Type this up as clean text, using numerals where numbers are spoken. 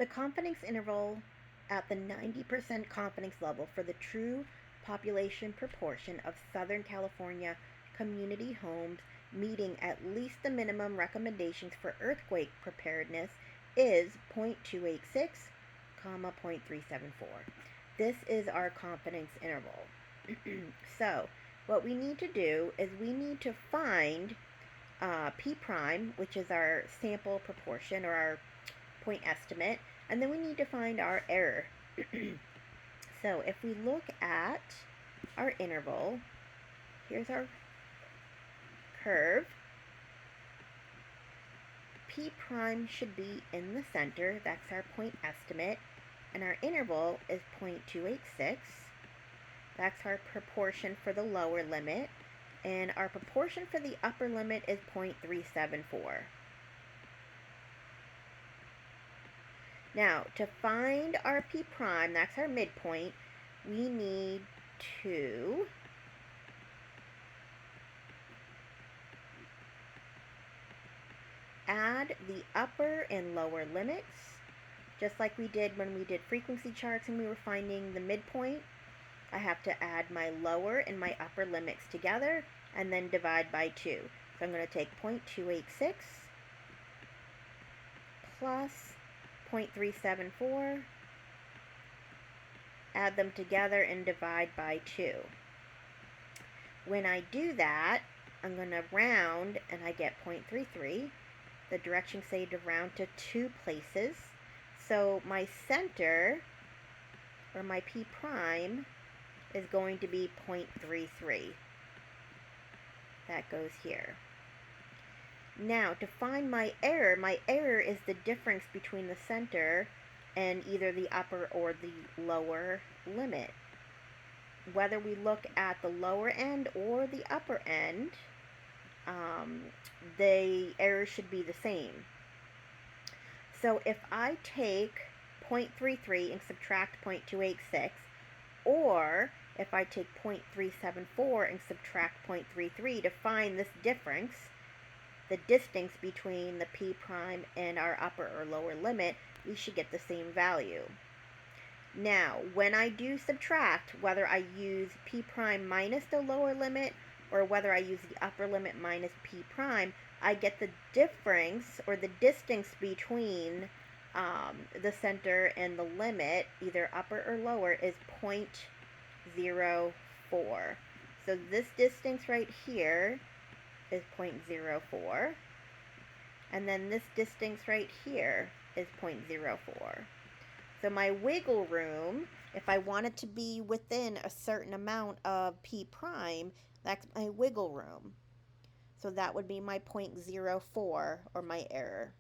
The confidence interval at the 90% confidence level for the true population proportion of Southern California community homes meeting at least the minimum recommendations for earthquake preparedness is 0.286, 0.374. This is our confidence interval. So, what we need to do is we need to find P prime, which is our sample proportion or our point estimate, and then we need to find our error. So if we look at our interval, here's our curve. P prime should be in the center, that's our point estimate, and our interval is 0.286. That's our proportion for the lower limit, and our proportion for the upper limit is 0.374. Now, to find our P prime, that's our midpoint, we need to add the upper and lower limits, just like we did when we did frequency charts and we were finding the midpoint. I have to add my lower and my upper limits together and then divide by 2. So I'm going to take 0.286 plus 0.374, add them together and divide by 2. When I do that, I'm going to round and I get 0.33. The directions say to round to 2 places. So my center, or my P prime, is going to be 0.33. That goes here. Now, to find my error is the difference between the center and either the upper or the lower limit. Whether we look at the lower end or the upper end, the error should be the same. So if I take 0.33 and subtract 0.286, or if I take 0.374 and subtract 0.33 to find this difference, the distance between the P prime and our upper or lower limit, we should get the same value. Now, when I do subtract, whether I use P prime minus the lower limit or whether I use the upper limit minus P prime, I get the difference or the distance between the center and the limit, either upper or lower, is 0.04. So this distance right here is 0.04. And then this distance right here is 0.04. So my wiggle room, if I want it to be within a certain amount of P prime, that's my wiggle room. So that would be my 0.04 or my error.